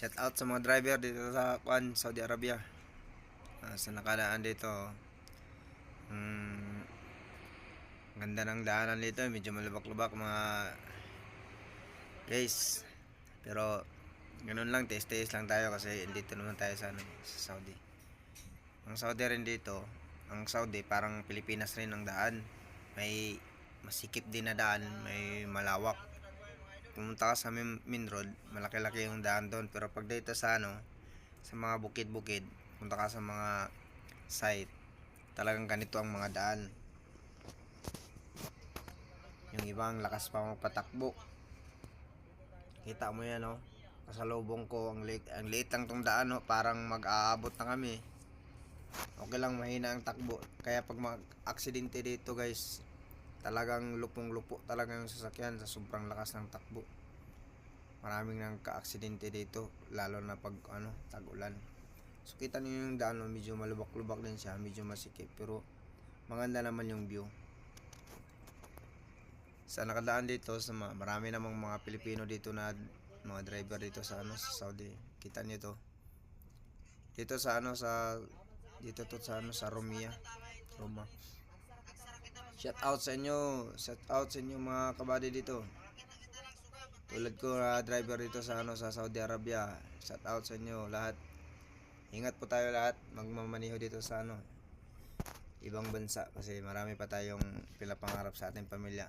Shout out sa mga driver dito sa Saudi Arabia. Sa nakadaan dito. Mm, Ganda ng daanan dito, medyo malubak-lubak mga guys. Pero ganun lang, test-test lang tayo kasi dito naman tayo sa Saudi. Ang Saudi rin dito, ang Saudi parang Pilipinas rin ang daan. May masikip din na daan, may malawak. Pumunta ka sa main road, malaki-laki yung daan doon. Pero pag dito sa mga bukid-bukid, punta ka sa mga site, talagang ganito ang mga daan. Yung ibang lakas pa magpatakbo. Kita mo yan, oh. Kasalubong ko, ang liit lang tong daan, oh. Parang mag-aabot na kami. Okay lang, mahina ang takbo. Kaya pag mag-aksidente dito, guys, talagang lupong-lupo talaga yung sasakyan sa sobrang lakas ng takbo. Maraming nang ka-aksidente dito, lalo na pag tag-ulan. So kita niyo yung daan, medyo malubak-lubak din siya, medyo masikip, pero maganda naman yung view. Sa nakadaan dito sa marami namang mga Pilipino dito na mga driver dito sa Saudi. Kita niyo to. Dito sa dito to sa Roma. Shout out sa inyo mga kabady dito. Tulad ko na driver dito sa Saudi Arabia. Shout out sa inyo lahat. Ingat po tayo lahat magmamaniho dito sa ibang bansa kasi marami pa tayong pinapangarap sa ating pamilya.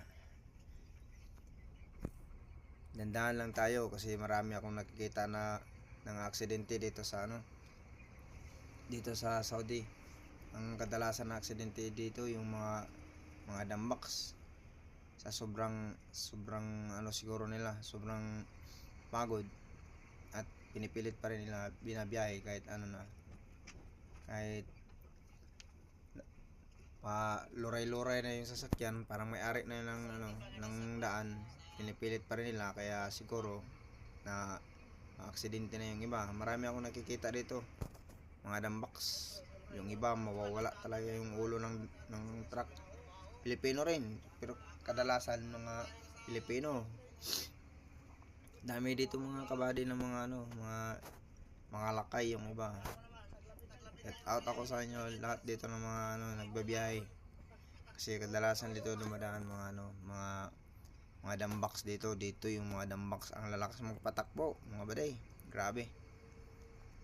Dandahan lang tayo kasi marami akong nakikita na ng aksidente dito dito sa Saudi. Ang kadalasan na aksidente dito yung mga dumbbacks sa sobrang siguro nila, sobrang pagod at pinipilit pa rin nila binabiyahe kahit kahit pa luray-luray na yung sasakyan, parang may-ari na ng daan, pinipilit pa rin nila, kaya siguro na aksidente na yung iba. Marami akong nakikita dito mga dumbbacks, yung iba mawawala talaga yung ulo ng truck. Pilipino rin, pero kadalasan mga Pilipino. Dami dito mga kabady ng mga lakay yung iba. Shout out ako sa inyo lahat dito ng mga nagbabiyahe. Kasi kadalasan dito dumadaan mga dumbbacks dito yung mga dumbbacks ang lalakas magpatakbo, mga baday. Grabe.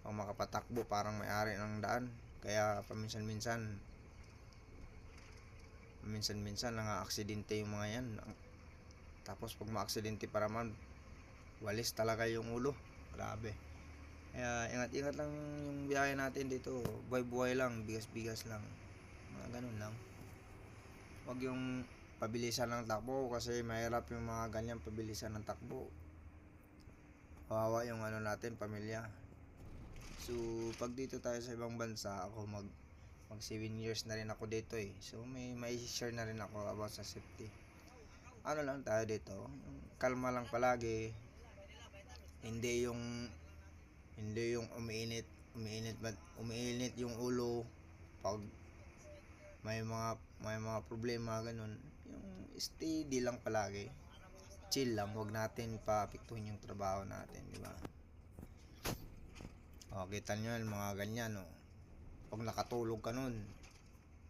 Pag makapatakbo parang may-ari ng daan. Kaya paminsan-minsan nang-aaksidente yung mga yan. Tapos pag ma-aksidente pa naman, walis talaga yung ulo. Grabe. Kaya ingat-ingat lang yung biyahe natin dito. Buhay-buhay lang, bigas-bigas lang. Mga ganun lang. Huwag yung pabilisan ng takbo kasi mahirap yung mga ganyan pabilisan ng takbo. Kawawa yung natin, pamilya. So, pag dito tayo sa ibang bansa, ako mag 7 years na rin ako dito eh. So, may share na rin ako about sa safety. Lang tayo dito, kalma lang palagi. Hindi yung umiinit yung ulo pag may mga problema ganun. Yung steady lang palagi. Chill lang, wag natin paapektuhin yung trabaho natin, di ba? Kita nyo yung mga ganyan, no? Pag nakatulog ka nun,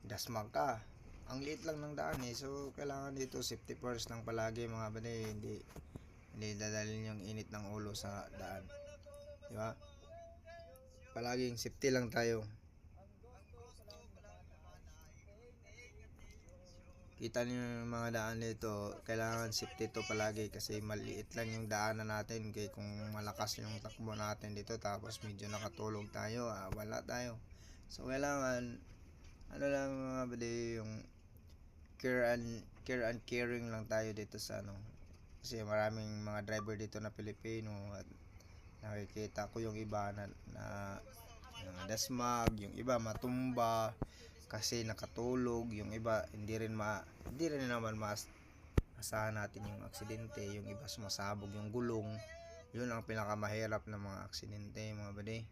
dasmag ka. Ang liit lang ng daan eh. So, kailangan dito safety first lang palagi mga bane. Hindi dadalhin yung init ng ulo sa daan. Di ba? Palaging safety lang tayo. Kita niyo yung mga daan dito, kailangan safety to palagi kasi maliit lang yung daanan natin. Kaya kung malakas yung takbo natin dito tapos medyo nakatulog tayo, wala tayo. So kailangan lang mga bali, yung care and caring lang tayo dito sa kasi maraming mga driver dito na Pilipino at nakikita ko yung iba na dasmag, yung iba matumba kasi nakatulog, yung iba hindi rin naman asahan natin yung aksidente, yung iba sumasabog yung gulong. Yun ang pinakamahirap ng mga aksidente mga bade.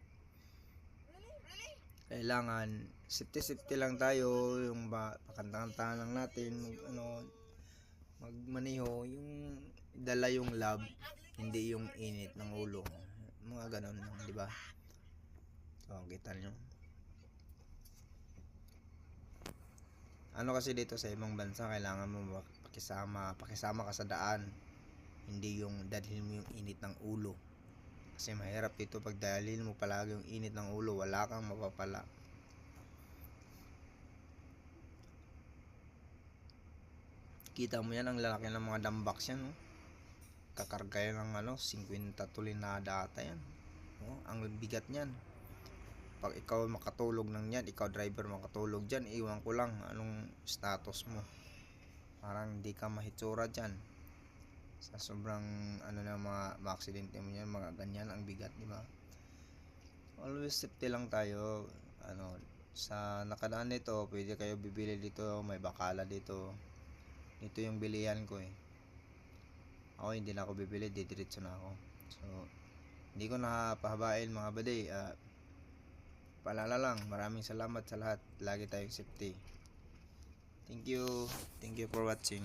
Kailangan safety lang tayo, yung pakantahan lang natin magmaneho, yung dala yung love, hindi yung init ng ulo. mga ganon lang, di ba? So, kita nyo. Ano kasi dito sa ibang bansa, kailangan mo pakisama ka sa daan. Hindi yung dalhin mo yung init ng ulo. Kasi mahirap dito pag dalhin mo palagi yung init ng ulo, wala kang mapapala. Kita mo yan, ang lalaki ng mga dumbbocks yan, no? Kakarga yan ng 50 tulinada ata yan. Oh, ang bigat niyan. Pag ikaw makatulog ng yan, ikaw driver makatulog dyan, iwan ko lang anong status mo. Parang di ka mahitsura dyan. Sa sobrang mga aksidente mo yan, mga ganyan ang bigat, di ba? Always safety lang tayo. Sa nakadaan nito, pwede kayo bibili dito, may bakala dito. Ito yung bilihan ko eh. Ako hindi na ako bibili, didiretso na ako. So, hindi ko napahabain mga baday. Paalala lang, maraming salamat sa lahat. Lagi tayong safety. Thank you for watching.